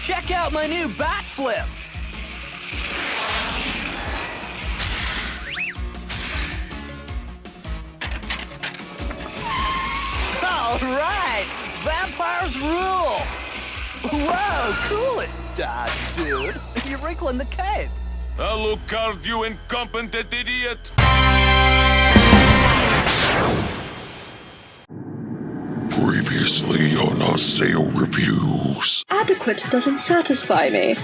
Check out my new bat flip! Alright! Vampires rule! Whoa, cool it, dude. You're wrinkling the cape. Alucard, you incompetent idiot! Previously on Haseo Reviews. Adequate doesn't satisfy me,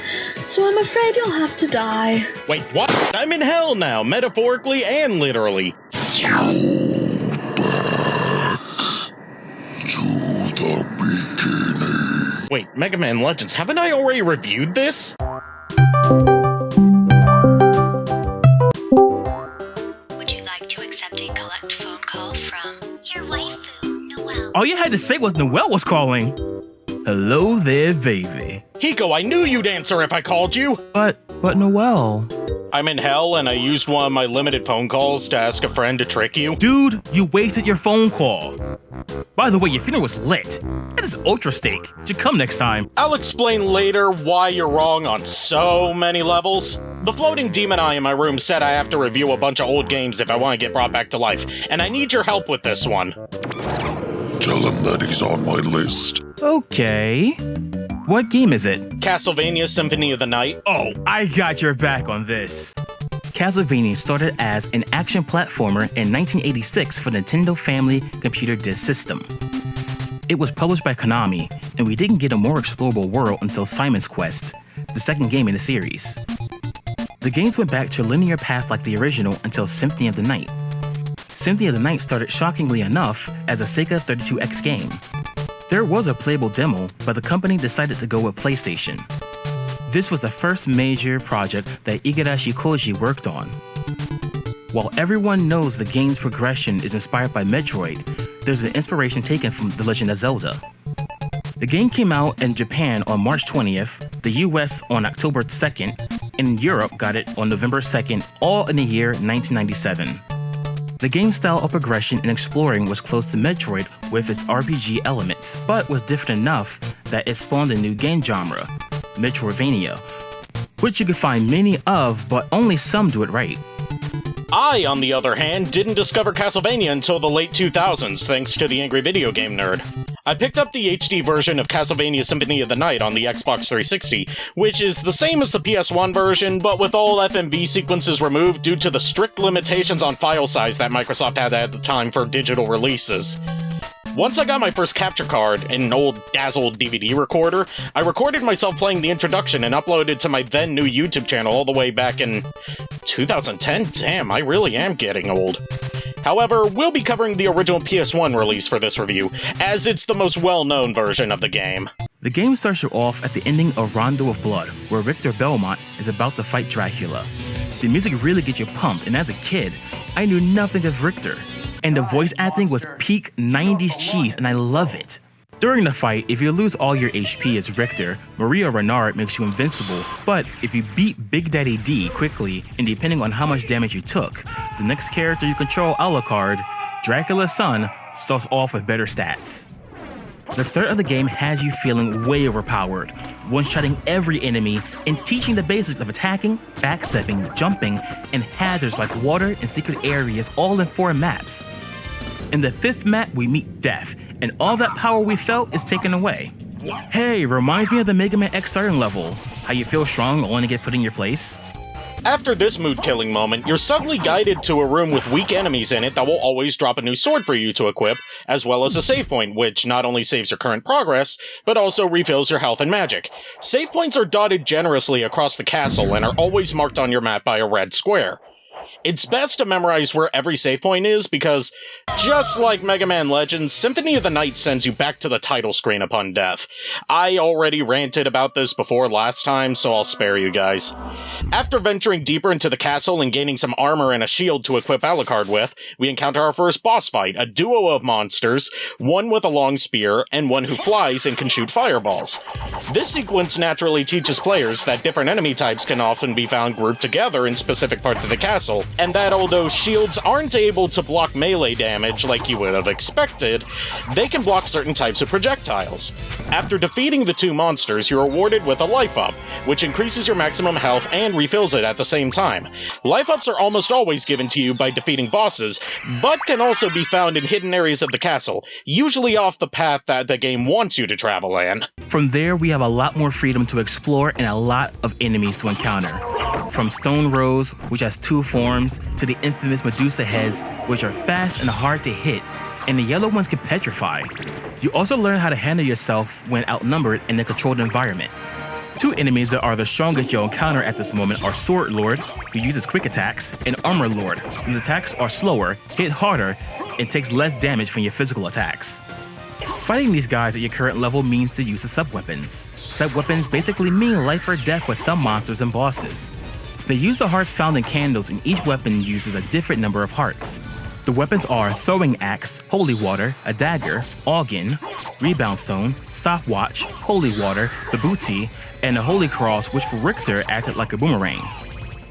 so I'm afraid you'll have to die. Wait, what? I'm in hell now, metaphorically and literally. Go back to the beginning. Wait, Mega Man Legends, haven't I already reviewed this? Would you like to accept a collect phone call from your waifu, Noelle? All you had to say was Noelle was calling. Hello there, baby. Hiko, I knew you'd answer if I called you! But Noelle... I'm in hell and I used one of my limited phone calls to ask a friend to trick you. Dude, you wasted your phone call. By the way, your funeral was lit. That is ultra steak. You should come next time. I'll explain later why you're wrong on so many levels. The floating demon eye in my room said I have to review a bunch of old games if I want to get brought back to life, and I need your help with this one. Tell him that he's on my list. Okay. What game is it? Castlevania Symphony of the Night. Oh, I got your back on this. Castlevania started as an action platformer in 1986 for Nintendo Family Computer Disk System. It was published by Konami, and we didn't get a more explorable world until Simon's Quest, the second game in the series. The games went back to a linear path like the original until Symphony of the Night. Symphony of the Night started shockingly enough as a Sega 32X game. There was a playable demo, but the company decided to go with PlayStation. This was the first major project that Igarashi Koji worked on. While everyone knows the game's progression is inspired by Metroid, there's an inspiration taken from The Legend of Zelda. The game came out in Japan on March 20th, the US on October 2nd, and Europe got it on November 2nd, all in the year 1997. The game's style of progression and exploring was close to Metroid with its RPG elements, but was different enough that it spawned a new game genre, Metroidvania, which you could find many of, but only some do it right. I, on the other hand, didn't discover Castlevania until the late 2000s thanks to the Angry Video Game Nerd. I picked up the HD version of Castlevania Symphony of the Night on the Xbox 360, which is the same as the PS1 version, but with all FMV sequences removed due to the strict limitations on file size that Microsoft had at the time for digital releases. Once I got my first capture card, an old dazzled DVD recorder, I recorded myself playing the introduction and uploaded to my then new YouTube channel all the way back in 2010. Damn, I really am getting old. However, we'll be covering the original PS1 release for this review, as it's the most well-known version of the game. The game starts you off at the ending of Rondo of Blood, where Richter Belmont is about to fight Dracula. The music really gets you pumped, and as a kid, I knew nothing of Richter. And the voice acting was peak 90s cheese, and I love it. During the fight, if you lose all your HP as Richter, Maria Renard makes you invincible, but if you beat Big Daddy D quickly, and depending on how much damage you took, the next character you control, Alucard, Dracula's son, starts off with better stats. The start of the game has you feeling way overpowered, one-shotting every enemy, and teaching the basics of attacking, backstepping, jumping, and hazards like water and secret areas all in 4 maps. In the 5th map, we meet Death, and all that power we felt is taken away. Hey, reminds me of the Mega Man X starting level. How you feel strong only to get put in your place? After this mood-killing moment, you're suddenly guided to a room with weak enemies in it that will always drop a new sword for you to equip, as well as a save point, which not only saves your current progress, but also refills your health and magic. Save points are dotted generously across the castle and are always marked on your map by a red square. It's best to memorize where every save point is because, just like Mega Man Legends, Symphony of the Night sends you back to the title screen upon death. I already ranted about this before last time, so I'll spare you guys. After venturing deeper into the castle and gaining some armor and a shield to equip Alucard with, we encounter our first boss fight, a duo of monsters, one with a long spear, and one who flies and can shoot fireballs. This sequence naturally teaches players that different enemy types can often be found grouped together in specific parts of the castle, castle, and that although shields aren't able to block melee damage like you would have expected, they can block certain types of projectiles. After defeating the two monsters, you're rewarded with a life up, which increases your maximum health and refills it at the same time. Life ups are almost always given to you by defeating bosses, but can also be found in hidden areas of the castle, usually off the path that the game wants you to travel in. From there, we have a lot more freedom to explore and a lot of enemies to encounter. From Stone Rose, which has two forms, to the infamous Medusa heads, which are fast and hard to hit, and the yellow ones can petrify. You also learn how to handle yourself when outnumbered in a controlled environment. Two enemies that are the strongest you'll encounter at this moment are Sword Lord, who uses quick attacks, and Armor Lord, whose attacks are slower, hit harder, and takes less damage from your physical attacks. Fighting these guys at your current level means the use of sub-weapons. Sub-weapons basically mean life or death with some monsters and bosses. They use the hearts found in candles, and each weapon uses a different number of hearts. The weapons are Throwing Axe, Holy Water, a Dagger, Augen, Rebound Stone, Stopwatch, Holy Water, the Booty, and a Holy Cross, which for Richter acted like a boomerang.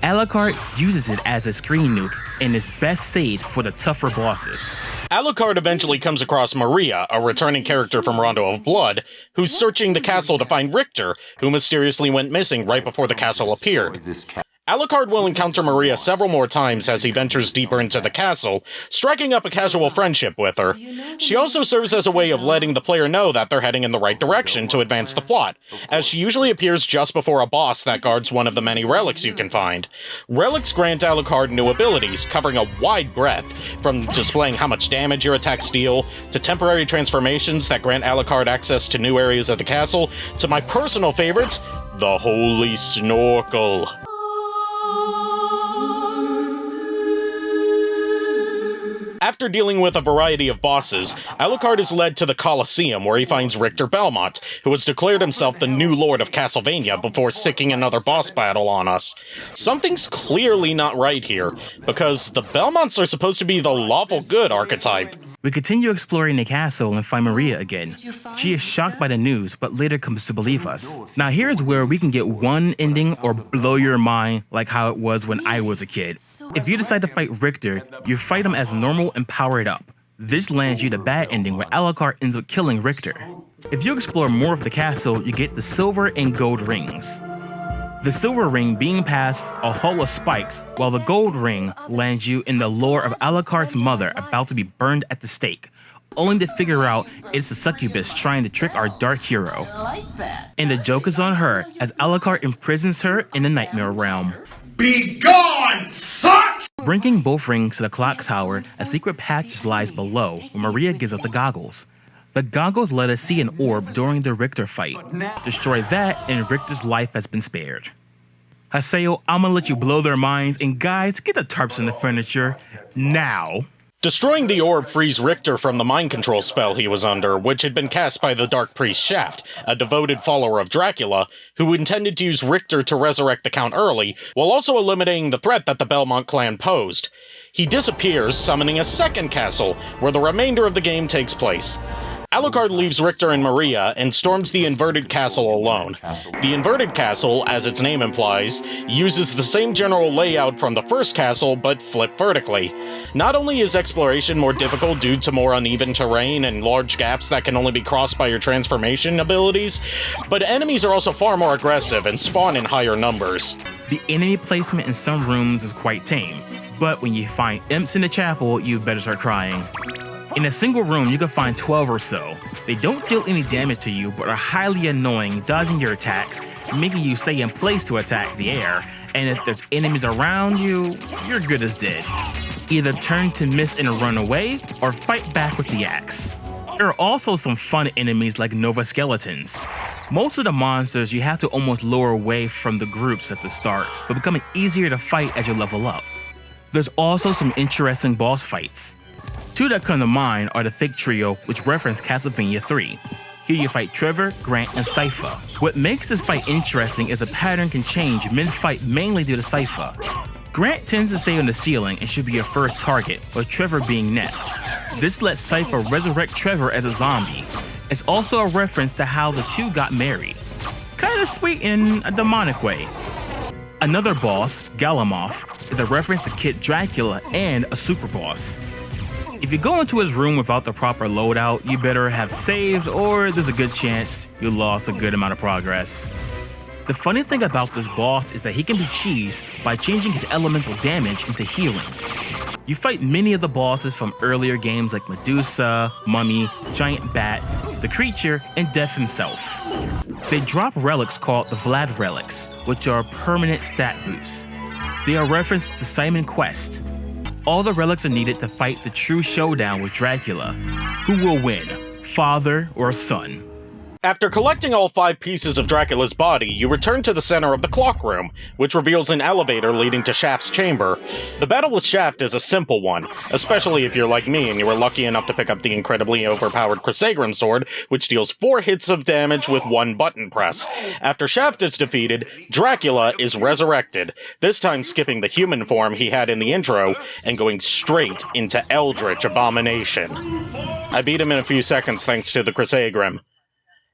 Alucard uses it as a screen nuke and is best saved for the tougher bosses. Alucard eventually comes across Maria, a returning character from Rondo of Blood, who's searching the castle to find Richter, who mysteriously went missing right before the castle appeared. Alucard will encounter Maria several more times as he ventures deeper into the castle, striking up a casual friendship with her. She also serves as a way of letting the player know that they're heading in the right direction to advance the plot, as she usually appears just before a boss that guards one of the many relics you can find. Relics grant Alucard new abilities, covering a wide breadth, from displaying how much damage your attacks deal, to temporary transformations that grant Alucard access to new areas of the castle, to my personal favorite, the Holy Snorkel. After dealing with a variety of bosses, Alucard is led to the Colosseum, where he finds Richter Belmont, who has declared himself the new lord of Castlevania before sicking another boss battle on us. Something's clearly not right here, because the Belmonts are supposed to be the lawful good archetype. We continue exploring the castle and find Maria again. She is shocked by the news, but later comes to believe us. Now here's where we can get one ending or blow your mind like how it was when I was a kid. If you decide to fight Richter, you fight him as normal and power it up. This lands you the bad ending where Alucard ends up killing Richter. If you explore more of the castle, you get the silver and gold rings. The silver ring being past a hall of spikes, while the gold ring lands you in the lore of Alucard's mother about to be burned at the stake, only to figure out it's a succubus trying to trick our dark hero. And the joke is on her, as Alucard imprisons her in the nightmare realm. Be gone, sucks! Bringing both rings to the clock tower, a secret passage lies below, where Maria gives us the goggles. The goggles let us see an orb during the Richter fight. Destroy that, and Richter's life has been spared. Haseo, I'm gonna let you blow their minds, and guys, get the tarps in the furniture, now. Destroying the orb frees Richter from the mind control spell he was under, which had been cast by the Dark Priest Shaft, a devoted follower of Dracula, who intended to use Richter to resurrect the Count early, while also eliminating the threat that the Belmont clan posed. He disappears, summoning a second castle, where the remainder of the game takes place. Alucard leaves Richter and Maria and storms the Inverted Castle alone. The Inverted Castle, as its name implies, uses the same general layout from the first castle, but flipped vertically. Not only is exploration more difficult due to more uneven terrain and large gaps that can only be crossed by your transformation abilities, but enemies are also far more aggressive and spawn in higher numbers. The enemy placement in some rooms is quite tame, but when you find imps in the chapel, you better start crying. In a single room, you can find 12 or so. They don't deal any damage to you, but are highly annoying, dodging your attacks, making you stay in place to attack the air, and if there's enemies around you, you're good as dead. Either turn to mist and run away, or fight back with the axe. There are also some fun enemies like Nova Skeletons. Most of the monsters you have to almost lure away from the groups at the start, but becoming easier to fight as you level up. There's also some interesting boss fights. Two that come to mind are the Fake Trio, which reference Castlevania 3. Here you fight Trevor, Grant, and Sypha. What makes this fight interesting is the pattern can change mid-fight mainly due to Sypha. Grant tends to stay on the ceiling and should be your first target, with Trevor being next. This lets Sypha resurrect Trevor as a zombie. It's also a reference to how the two got married. Kinda sweet in a demonic way. Another boss, Galamoth, is a reference to Kid Dracula and a super boss. If you go into his room without the proper loadout, you better have saved or there's a good chance you lost a good amount of progress. The funny thing about this boss is that he can be cheesed by changing his elemental damage into healing. You fight many of the bosses from earlier games like Medusa, Mummy, Giant Bat, the Creature, and Death himself. They drop relics called the Vlad Relics, which are permanent stat boosts. They are referenced to Simon Quest. All the relics are needed to fight the true showdown with Dracula. Who will win, father or son? After collecting all 5 pieces of Dracula's body, you return to the center of the clock room, which reveals an elevator leading to Shaft's chamber. The battle with Shaft is a simple one, especially if you're like me and you were lucky enough to pick up the incredibly overpowered Crissaegrim sword, which deals 4 hits of damage with 1 button press. After Shaft is defeated, Dracula is resurrected, this time skipping the human form he had in the intro and going straight into Eldritch Abomination. I beat him in a few seconds thanks to the Crissaegrim.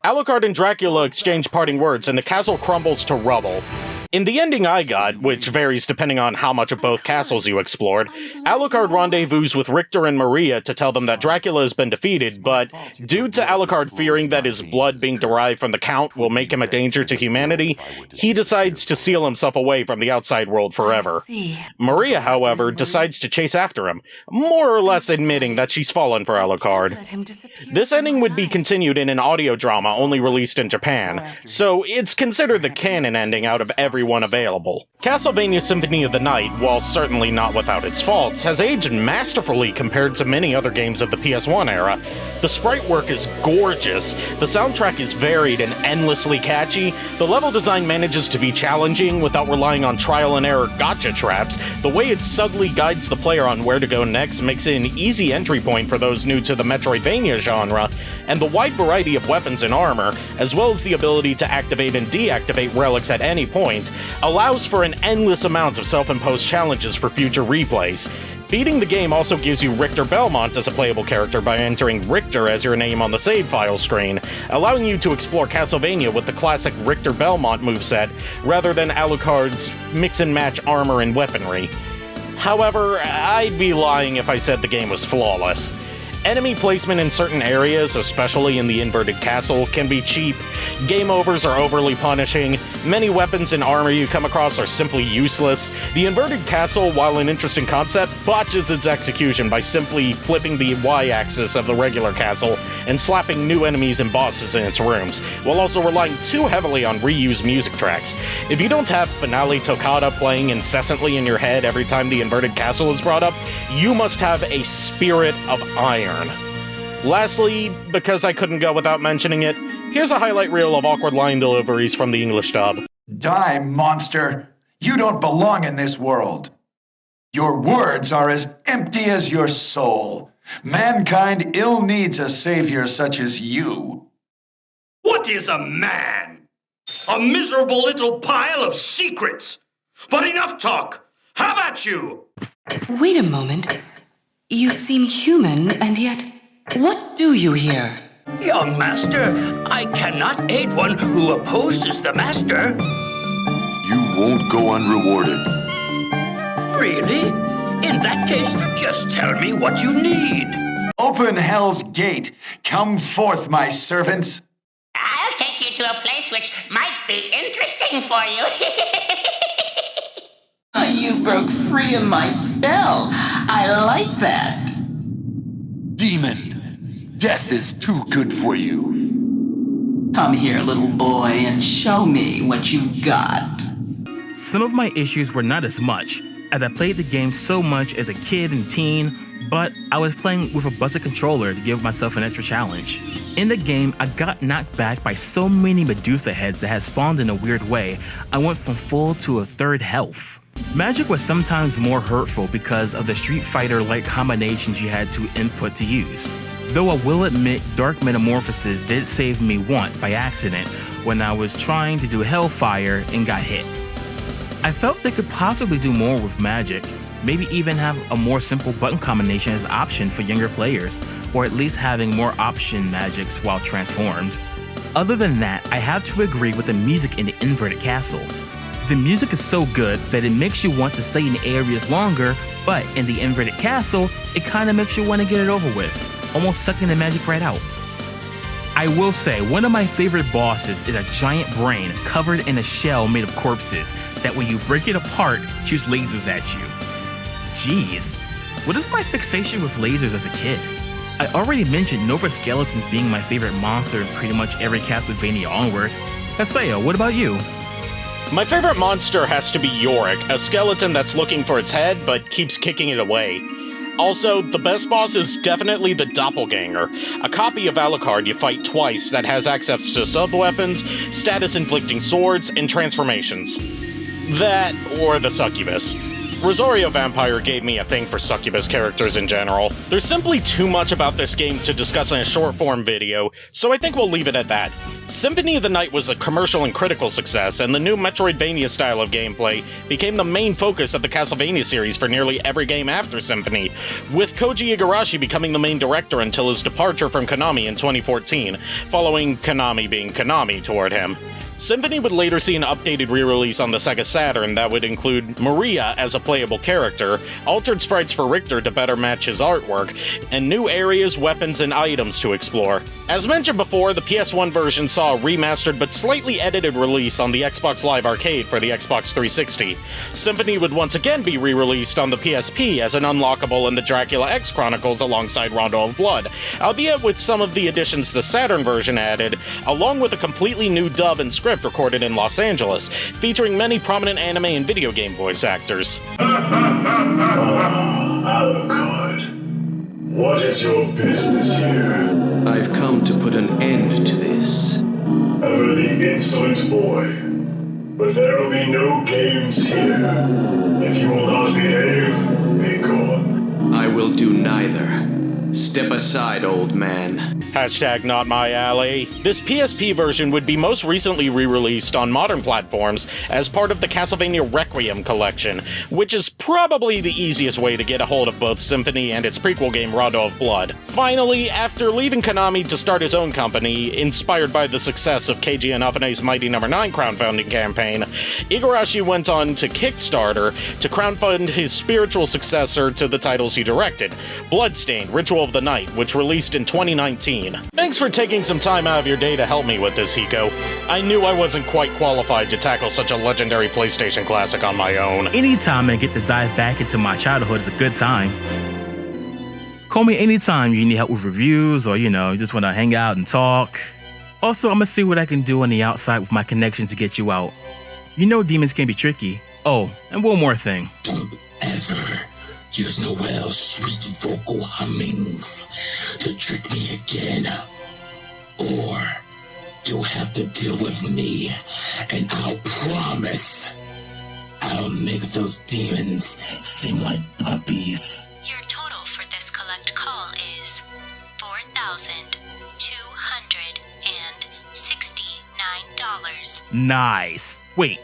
Alucard and Dracula exchange parting words, and the castle crumbles to rubble. In the ending I got, which varies depending on how much of both castles you explored, Alucard rendezvous with Richter and Maria to tell them that Dracula has been defeated, but due to Alucard fearing that his blood being derived from the Count will make him a danger to humanity, he decides to seal himself away from the outside world forever. Maria, however, decides to chase after him, more or less admitting that she's fallen for Alucard. This ending would be continued in an audio drama only released in Japan, so it's considered the canon ending out of every one available. Castlevania Symphony of the Night, while certainly not without its faults, has aged masterfully compared to many other games of the PS1 era. The sprite work is gorgeous, the soundtrack is varied and endlessly catchy, the level design manages to be challenging without relying on trial and error gotcha traps, the way it subtly guides the player on where to go next makes it an easy entry point for those new to the Metroidvania genre, and the wide variety of weapons and armor, as well as the ability to activate and deactivate relics at any point, allows for an endless amount of self-imposed challenges for future replays. Beating the game also gives you Richter Belmont as a playable character by entering Richter as your name on the save file screen, allowing you to explore Castlevania with the classic Richter Belmont moveset, rather than Alucard's mix-and-match armor and weaponry. However, I'd be lying if I said the game was flawless. Enemy placement in certain areas, especially in the inverted castle, can be cheap, game overs are overly punishing, many weapons and armor you come across are simply useless. The inverted castle, while an interesting concept, botches its execution by simply flipping the Y-axis of the regular castle and slapping new enemies and bosses in its rooms, while also relying too heavily on reused music tracks. If you don't have Finale Toccata playing incessantly in your head every time the inverted castle is brought up, you must have a spirit of iron. Lastly, because I couldn't go without mentioning it, here's a highlight reel of awkward line deliveries from the English dub. Die, monster! You don't belong in this world. Your words are as empty as your soul. Mankind ill needs a savior such as you. What is a man? A miserable little pile of secrets. But enough talk. Have at you! Wait a moment. You seem human, and yet, what do you here? Young master, I cannot aid one who opposes the master. You won't go unrewarded. Really? In that case, just tell me what you need. Open Hell's Gate. Come forth, my servants. I'll take you to a place which might be interesting for you. You broke free of my spell. I like that. Demon, death is too good for you. Come here, little boy, and show me what you've got. Some of my issues were not as much, as I played the game so much as a kid and teen, but I was playing with a busted controller to give myself an extra challenge. In the game, I got knocked back by so many Medusa heads that had spawned in a weird way, I went from full to a third health. Magic was sometimes more hurtful because of the Street Fighter-like combinations you had to input to use. Though I will admit Dark Metamorphosis did save me once by accident when I was trying to do Hellfire and got hit. I felt they could possibly do more with Magic, maybe even have a more simple button combination as an option for younger players, or at least having more option magics while transformed. Other than that, I have to agree with the music in the inverted castle. The music is so good that it makes you want to stay in the areas longer, but in the inverted castle, it kinda makes you want to get it over with, almost sucking the magic right out. I will say, one of my favorite bosses is a giant brain covered in a shell made of corpses that when you break it apart, shoots lasers at you. Jeez, what is my fixation with lasers as a kid? I already mentioned Nova Skeletons being my favorite monster in pretty much every Castlevania onward. Haseo, what about you? My favorite monster has to be Yorick, a skeleton that's looking for its head but keeps kicking it away. Also, the best boss is definitely the Doppelganger, a copy of Alucard you fight twice that has access to sub-weapons, status-inflicting swords, and transformations. That, or the Succubus. Rosario Vampire gave me a thing for Succubus characters in general. There's simply too much about this game to discuss in a short-form video, so I think we'll leave it at that. Symphony of the Night was a commercial and critical success, and the new Metroidvania style of gameplay became the main focus of the Castlevania series for nearly every game after Symphony, with Koji Igarashi becoming the main director until his departure from Konami in 2014, following Konami being Konami toward him. Symphony would later see an updated re-release on the Sega Saturn that would include Maria as a playable character, altered sprites for Richter to better match his artwork, and new areas, weapons, and items to explore. As mentioned before, the PS1 version saw a remastered but slightly edited release on the Xbox Live Arcade for the Xbox 360. Symphony would once again be re-released on the PSP as an unlockable in the Dracula X Chronicles alongside Rondo of Blood, albeit with some of the additions the Saturn version added, along with a completely new dub and script recorded in Los Angeles, featuring many prominent anime and video game voice actors. Alucard, what is your business here? I've come to put an end to this. Ever the insolent boy. But there will be no games here. If you will not behave, be gone. I will do neither. Step aside, old man. Hashtag not my alley. This PSP version would be most recently re-released on modern platforms as part of the Castlevania Requiem collection, which is probably the easiest way to get a hold of both Symphony and its prequel game Rondo of Blood. Finally, after leaving Konami to start his own company, inspired by the success of Keiji Inafune's Mighty No. 9 crowdfunding campaign, Igarashi went on to Kickstarter to crowdfund his spiritual successor to the titles he directed, Bloodstained: Ritual of the Night, which released in 2019. Thanks for taking some time out of your day to help me with this, Hiko. I knew I wasn't quite qualified to tackle such a legendary PlayStation classic on my own. Anytime I get to dive back into my childhood is a good time. Call me anytime you need help with reviews or, you just want to hang out and talk. Also, I'm gonna see what I can do on the outside with my connections to get you out. Demons can be tricky. Oh, and one more thing. Don't ever use Noel's sweet vocal hummings to trick me again. Or you'll have to deal with me, and I'll promise I'll make those demons seem like puppies. Your total for this collect call is $4,269. Nice. Wait.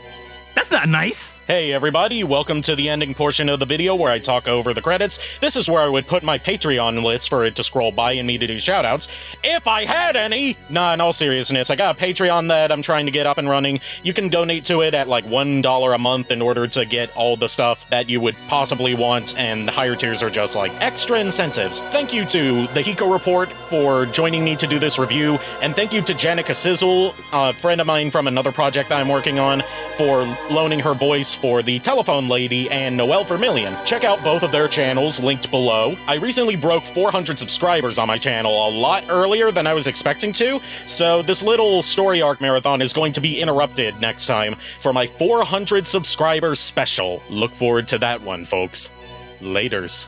That's not nice. Hey everybody, welcome to the ending portion of the video where I talk over the credits. This is where I would put my Patreon list for it to scroll by and me to do shoutouts, if I had any! Nah, in all seriousness, I got a Patreon that I'm trying to get up and running. You can donate to it at like $1 a month in order to get all the stuff that you would possibly want, and the higher tiers are just like extra incentives. Thank you to TheHikoReport for joining me to do this review, and thank you to Janica Sizzle, a friend of mine from another project that I'm working on, for loaning her voice for the Telephone Lady and Noelle Vermillion. Check out both of their channels, linked below. I recently broke 400 subscribers on my channel a lot earlier than I was expecting to, so this little story arc marathon is going to be interrupted next time for my 400 subscribers special. Look forward to that one, folks. Laters.